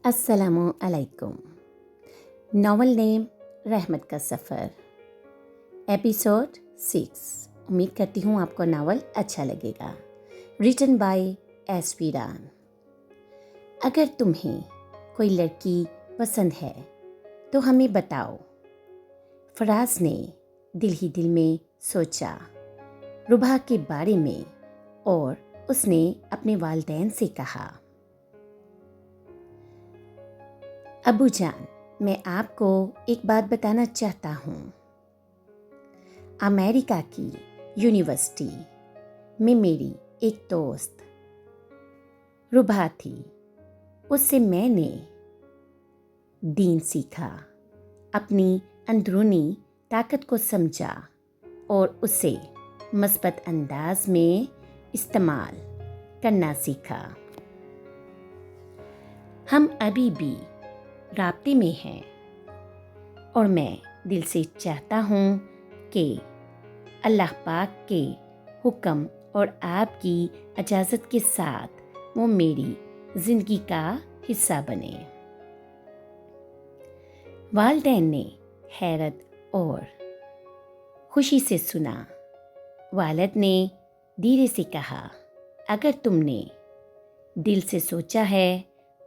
السلام علیکم۔ ناول نیم رحمت کا سفر، ایپیسوڈ 6۔ امید کرتی ہوں آپ کو ناول اچھا لگے گا۔ ریٹن بائی ایس وی ران۔ اگر تمہیں کوئی لڑکی پسند ہے تو ہمیں بتاؤ، فراز نے دل ہی دل میں سوچا ربا کے بارے میں، اور اس نے اپنے والدین سے کہا، ابو جان، میں آپ کو ایک بات بتانا چاہتا ہوں۔ امریکہ کی یونیورسٹی میں میری ایک دوست ربا تھی، اس سے میں نے دین سیکھا، اپنی اندرونی طاقت کو سمجھا اور اسے مثبت انداز میں استعمال کرنا سیکھا۔ ہم ابھی بھی رابطے میں ہیں اور میں دل سے چاہتا ہوں کہ اللہ پاک کے حکم اور آپ کی اجازت کے ساتھ وہ میری زندگی کا حصہ بنے۔ والدین نے حیرت اور خوشی سے سنا۔ والد نے دھیرے سے کہا، اگر تم نے دل سے سوچا ہے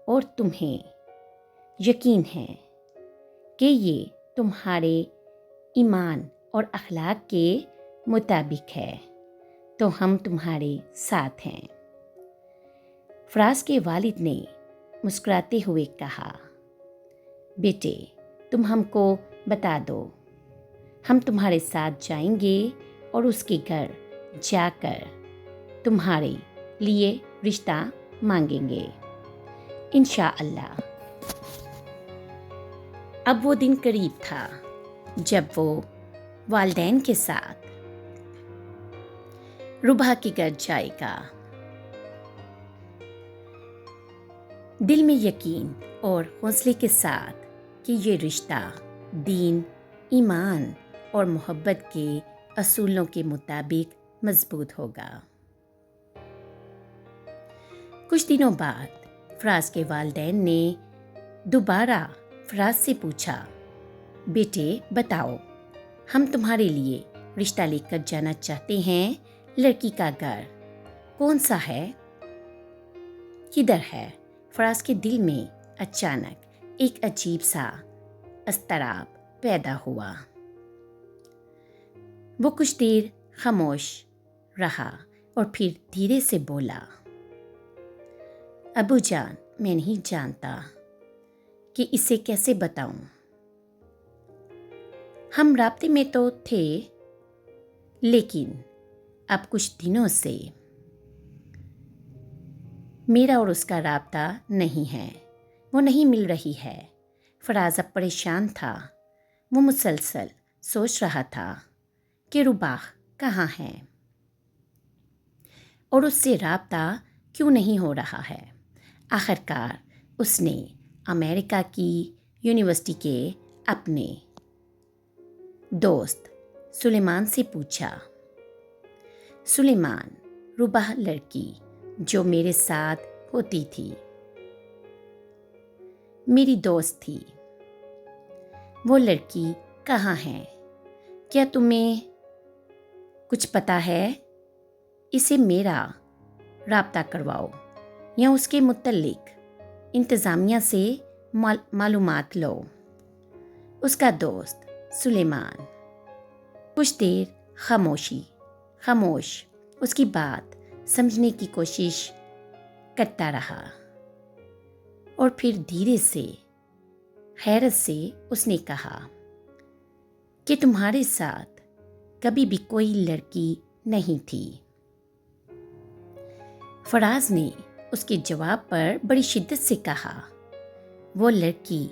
اور تمہیں یقین ہے کہ یہ تمہارے ایمان اور اخلاق کے مطابق ہے تو ہم تمہارے ساتھ ہیں۔ فراز کے والد نے مسکراتے ہوئے کہا، بیٹے، تم ہم کو بتا دو، ہم تمہارے ساتھ جائیں گے اور اس کے گھر جا کر تمہارے لیے رشتہ مانگیں گے انشاءاللہ۔ اب وہ دن قریب تھا جب وہ والدین کے ساتھ ربا کے گھر جائے گا۔ دل میں یقین اور حوصلے کے ساتھ کہ یہ رشتہ دین، ایمان اور محبت کے اصولوں کے مطابق مضبوط ہوگا۔ کچھ دنوں بعد فراز کے والدین نے دوبارہ فراز سے پوچھا، بیٹے بتاؤ، ہم تمہارے لیے رشتہ لے کر جانا چاہتے ہیں، لڑکی کا گھر کون سا ہے، کدھر ہے؟ فراز کے دل میں اچانک ایک عجیب سا اضطراب پیدا ہوا۔ وہ کچھ دیر خاموش رہا اور پھر دھیرے سے بولا، ابو جان، میں نہیں جانتا کہ اسے کیسے بتاؤں۔ ہم رابطے میں تو تھے، لیکن اب کچھ دنوں سے میرا اور اس کا رابطہ نہیں ہے، وہ نہیں مل رہی ہے۔ فراز اب پریشان تھا، وہ مسلسل سوچ رہا تھا کہ ربا کہاں ہے اور اس سے رابطہ کیوں نہیں ہو رہا ہے۔ آخرکار اس نے امریکہ کی یونیورسٹی کے اپنے دوست سلیمان سے پوچھا، سلیمان، ربا لڑکی جو میرے ساتھ ہوتی تھی، میری دوست تھی، وہ لڑکی کہاں ہے؟ کیا تمہیں کچھ پتہ ہے؟ اسے میرا رابطہ کرواؤ یا اس کے متعلق انتظامیہ سے معلومات لو۔ اس کا دوست سلیمان کچھ دیر خاموش اس کی بات سمجھنے کی کوشش کرتا رہا، اور پھر دھیرے سے حیرت سے اس نے کہا کہ تمہارے ساتھ کبھی بھی کوئی لڑکی نہیں تھی۔ فراز نے اس کے جواب پر بڑی شدت سے کہا، وہ لڑکی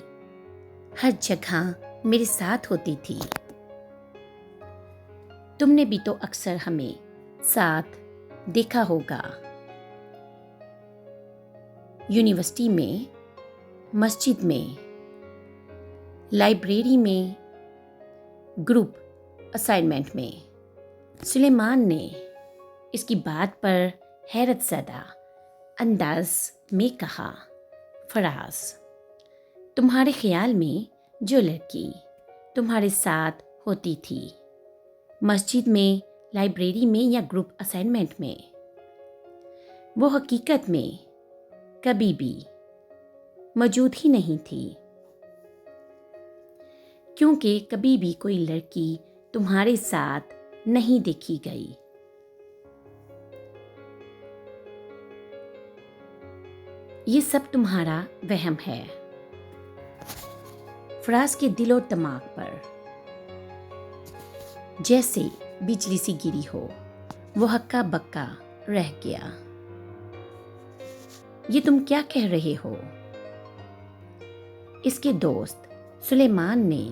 ہر جگہ میرے ساتھ ہوتی تھی، تم نے بھی تو اکثر ہمیں ساتھ دیکھا ہوگا، یونیورسٹی میں، مسجد میں، لائبریری میں، گروپ اسائنمنٹ میں۔ سلیمان نے اس کی بات پر حیرت زدہ انداز میں کہا، فراز، تمہارے خیال میں جو لڑکی تمہارے ساتھ ہوتی تھی، مسجد میں، لائبریری میں یا گروپ اسائنمنٹ میں، وہ حقیقت میں کبھی بھی موجود ہی نہیں تھی، کیونکہ کبھی بھی کوئی لڑکی تمہارے ساتھ نہیں دیکھی گئی۔ یہ سب تمہارا وہم ہے۔ فراز کے دل و دماغ پر جیسے بجلی سی گری ہو، وہ ہکا بکا رہ گیا۔ یہ تم کیا کہہ رہے ہو؟ اس کے دوست سلیمان نے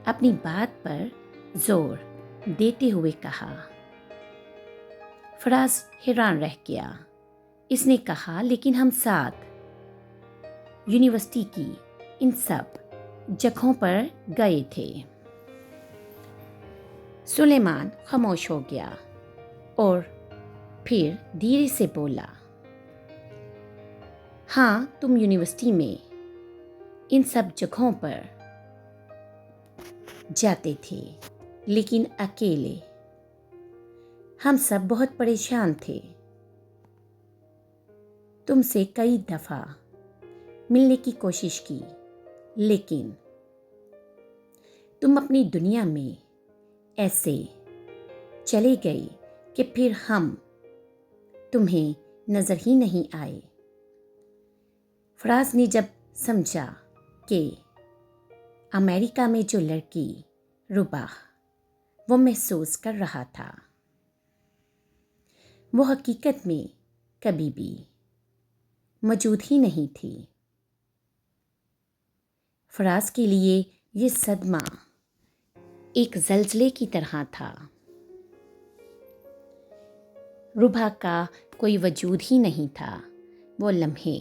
اپنی بات پر زور دیتے ہوئے کہا۔ فراز حیران رہ گیا۔ اس نے کہا، لیکن ہم ساتھ یونیورسٹی کی ان سب جگہوں پر گئے تھے۔ سلیمان خاموش ہو گیا اور پھر دھیرے سے بولا، ہاں، تم یونیورسٹی میں ان سب جگہوں پر جاتے تھے، لیکن اکیلے۔ ہم سب بہت پریشان تھے۔ تم سے کئی دفعہ ملنے کی کوشش کی، لیکن تم اپنی دنیا میں ایسے چلے گئے کہ پھر ہم تمہیں نظر ہی نہیں آئے۔ فراز نے جب سمجھا کہ امریکہ میں جو لڑکی ربا وہ محسوس کر رہا تھا، وہ حقیقت میں کبھی بھی موجود ہی نہیں تھی، فراز کے لیے یہ صدمہ ایک زلزلے کی طرح تھا۔ ربا کا کوئی وجود ہی نہیں تھا۔ وہ لمحے،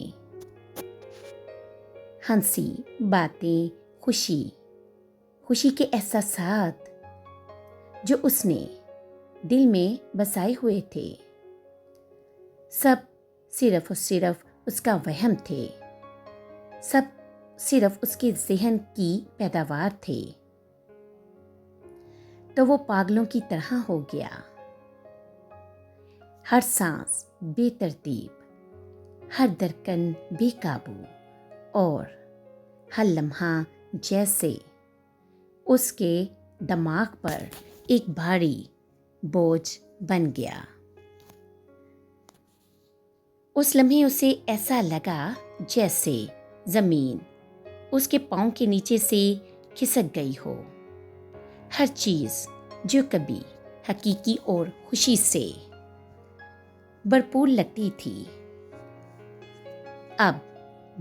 ہنسی، باتیں، خوشی کے احساسات جو اس نے دل میں بسائے ہوئے تھے، سب صرف اور صرف اس کا وہم تھے، سب صرف اس کے ذہن کی پیداوار تھے۔ تو وہ پاگلوں کی طرح ہو گیا، ہر سانس بے ترتیب، ہر دھڑکن بے قابو، اور ہر لمحہ جیسے اس کے دماغ پر ایک بھاری بوجھ بن گیا۔ اس لمحے اسے ایسا لگا جیسے زمین اس کے پاؤں کے نیچے سے کھسک گئی ہو۔ ہر چیز جو کبھی حقیقی اور خوشی سے بھرپور لگتی تھی، اب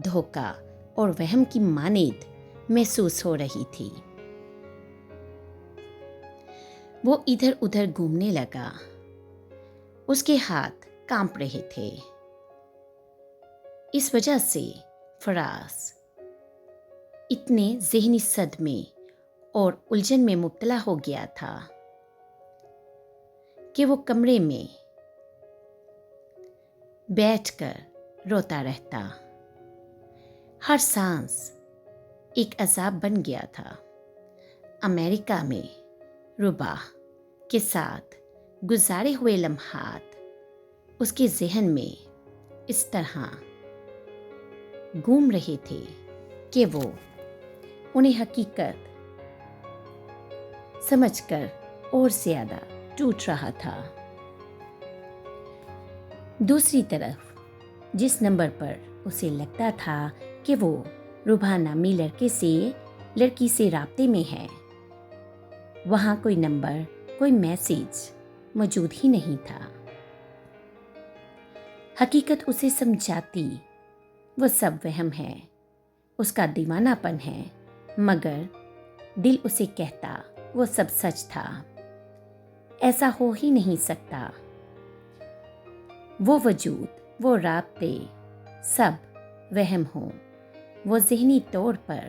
دھوکہ اور وہم کی مانند محسوس ہو رہی تھی۔ وہ ادھر ادھر گھومنے لگا، اس کے ہاتھ کانپ رہے تھے۔ اس وجہ سے فراز اتنے ذہنی صدمے اور الجھن میں مبتلا ہو گیا تھا کہ وہ کمرے میں بیٹھ کر روتا رہتا۔ ہر سانس ایک عذاب بن گیا تھا۔ امریکہ میں ربا کے ساتھ گزارے ہوئے لمحات اس کے ذہن میں اس طرح گھوم رہے تھے کہ وہ انہیں حقیقت سمجھ کر اور زیادہ ٹوٹ رہا تھا۔ دوسری طرف جس نمبر پر اسے لگتا تھا کہ وہ ربا نامی لڑکی سے رابطے میں ہے، وہاں کوئی نمبر، کوئی میسج موجود ہی نہیں تھا۔ حقیقت اسے سمجھاتی وہ سب وہم ہے، اس کا دیوانہ پن ہے، مگر دل اسے کہتا وہ سب سچ تھا۔ ایسا ہو ہی نہیں سکتا۔ وہ وجود، وہ رابطے سب وہم ہوں۔ وہ ذہنی طور پر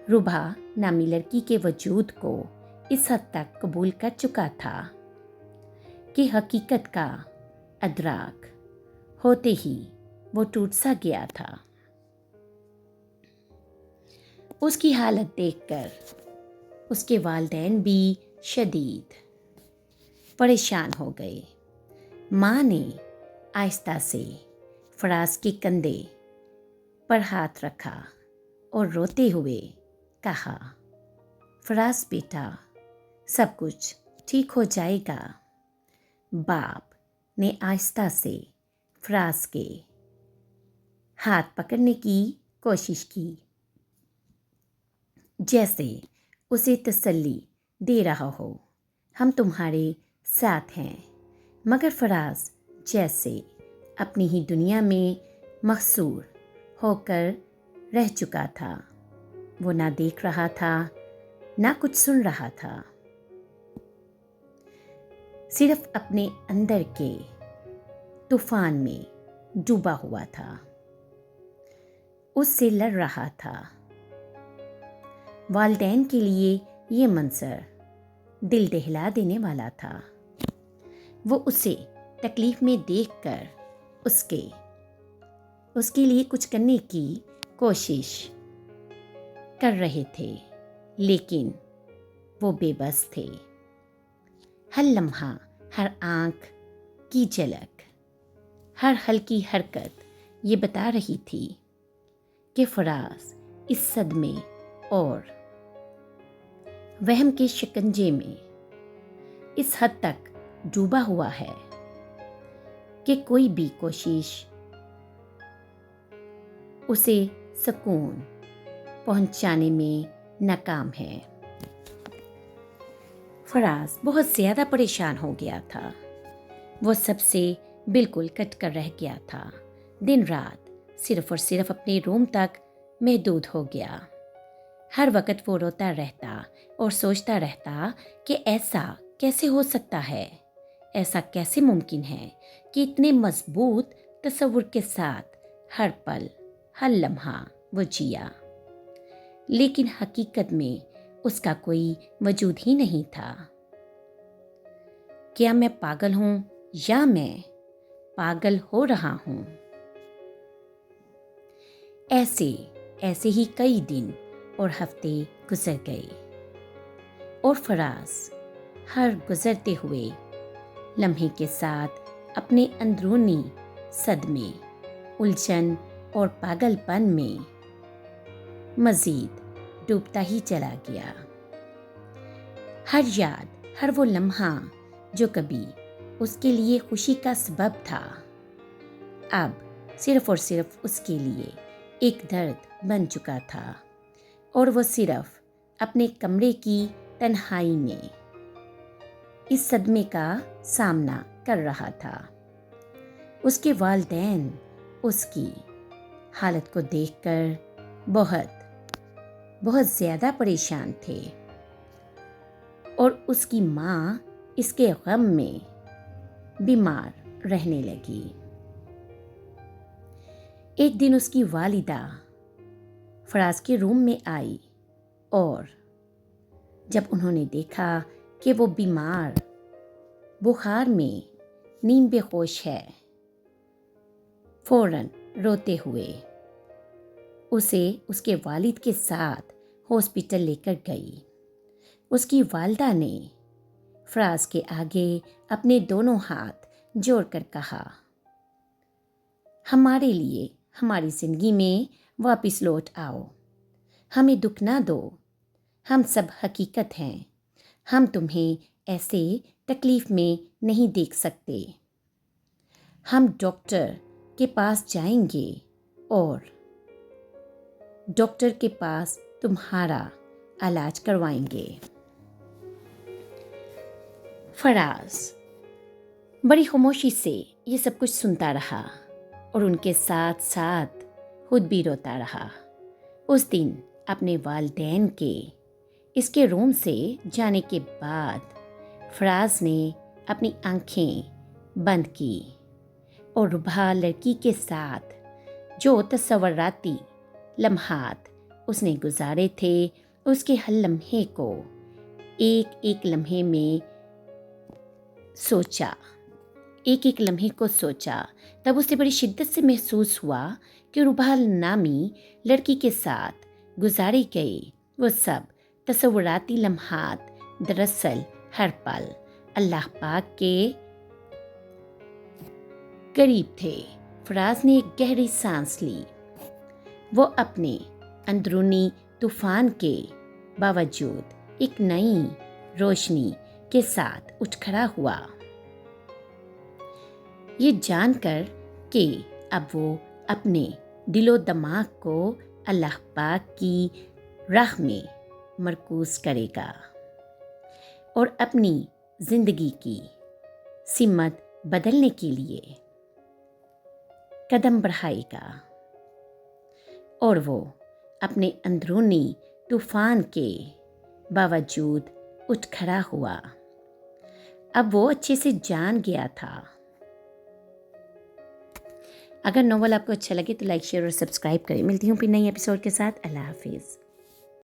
ربا نامی لڑکی کے وجود کو اس حد تک قبول کر چکا تھا کہ حقیقت کا ادراک ہوتے ہی وہ ٹوٹ سا گیا تھا۔ اس کی حالت دیکھ کر اس کے والدین بھی شدید پریشان ہو گئے۔ ماں نے آہستہ سے فراز کے کندھے پر ہاتھ رکھا اور روتے ہوئے کہا، فراز بیٹا، سب کچھ ٹھیک ہو جائے گا۔ باپ نے آہستہ سے فراز کے ہاتھ پکڑنے کی کوشش کی، جیسے اسے تسلی دے رہا ہو، ہم تمہارے ساتھ ہیں۔ مگر فراز جیسے اپنی ہی دنیا میں محصور ہو کر رہ چکا تھا۔ وہ نہ دیکھ رہا تھا، نہ کچھ سن رہا تھا، صرف اپنے اندر کے طوفان میں ڈوبا ہوا تھا، اس سے لڑ رہا تھا۔ والدین کے لیے یہ منظر دل دہلا دینے والا تھا۔ وہ اسے تکلیف میں دیکھ کر اس کے لیے کچھ کرنے کی کوشش کر رہے تھے، لیکن وہ بے بس تھے۔ ہر لمحہ، ہر آنکھ کی جھلک، ہر ہلکی حرکت یہ بتا رہی تھی کہ فراز اس صدمے اور وہم کے شکنجے میں اس حد تک ڈوبا ہوا ہے کہ کوئی بھی کوشش اسے سکون پہنچانے میں ناکام ہے۔ فراز بہت زیادہ پریشان ہو گیا تھا۔ وہ سب سے بالکل کٹ کر رہ گیا تھا۔ دن رات صرف اور صرف اپنے روم تک محدود ہو گیا۔ ہر وقت وہ روتا رہتا اور سوچتا رہتا کہ ایسا کیسے ہو سکتا ہے، ایسا کیسے ممکن ہے کہ اتنے مضبوط تصور کے ساتھ ہر پل، ہر لمحہ وہ جیا، لیکن حقیقت میں اس کا کوئی وجود ہی نہیں تھا۔ کیا میں پاگل ہوں یا میں پاگل ہو رہا ہوں؟ ایسے ہی کئی دن اور ہفتے گزر گئے، اور فراز ہر گزرتے ہوئے لمحے کے ساتھ اپنے اندرونی صدمے، الجھن اور پاگل پن میں مزید ڈوبتا ہی چلا گیا۔ ہر یاد، ہر وہ لمحہ جو کبھی اس کے لیے خوشی کا سبب تھا، اب صرف اور صرف اس کے لیے ایک درد بن چکا تھا، اور وہ صرف اپنے کمرے کی تنہائی میں اس صدمے کا سامنا کر رہا تھا۔ اس کے والدین اس کی حالت کو دیکھ کر بہت زیادہ پریشان تھے، اور اس کی ماں اس کے غم میں بیمار رہنے لگی۔ ایک دن اس کی والدہ فراز کے روم میں آئی، اور جب انہوں نے دیکھا کہ وہ بیمار، بخار میں نیم بے ہوش ہے، فوراً روتے ہوئے اسے اس کے والد کے ساتھ ہاسپٹل لے کر گئی۔ اس کی والدہ نے فراز کے آگے اپنے دونوں ہاتھ جوڑ کر کہا، ہمارے لیے ہماری زندگی میں واپس لوٹ آؤ، ہمیں دکھ نہ دو، ہم سب حقیقت ہیں، ہم تمہیں ایسے تکلیف میں نہیں دیکھ سکتے، ہم ڈاکٹر کے پاس جائیں گے اور ڈاکٹر کے پاس تمہارا علاج کروائیں گے۔ فراز بڑی خاموشی سے یہ سب کچھ سنتا رہا، اور ان کے ساتھ ساتھ خود بھی روتا رہا۔ اس دن اپنے والدین کے اس کے روم سے جانے کے بعد فراز نے اپنی آنکھیں بند کی، اور ربیہ لڑکی کے ساتھ جو تصوراتی لمحات اس نے گزارے تھے، اس کے ہر لمحے کو ایک لمحے میں سوچا، ایک لمحے کو سوچا۔ تب اسے بڑی شدت سے محسوس ہوا کہ ربیہ نامی لڑکی کے ساتھ گزارے گئے وہ سب تصوراتی لمحات دراصل ہر پل اللہ پاک کے قریب تھے۔ فراز نے ایک گہری سانس لی۔ وہ اپنے اندرونی طوفان کے باوجود ایک نئی روشنی کے ساتھ اٹھ کھڑا ہوا، یہ جان کر کہ اب وہ اپنے دل و دماغ کو اللہ پاک کی راہ میں مرکوز کرے گا اور اپنی زندگی کی سمت بدلنے کے لیے قدم بڑھائے گا، اور وہ اپنے اندرونی طوفان کے باوجود اٹھ کھڑا ہوا۔ اب وہ اچھے سے جان گیا تھا۔ اگر ناول آپ کو اچھا لگے تو لائک، شیئر اور سبسکرائب کریں۔ ملتی ہوں پھر نئی ایپیسوڈ کے ساتھ۔ اللہ حافظ۔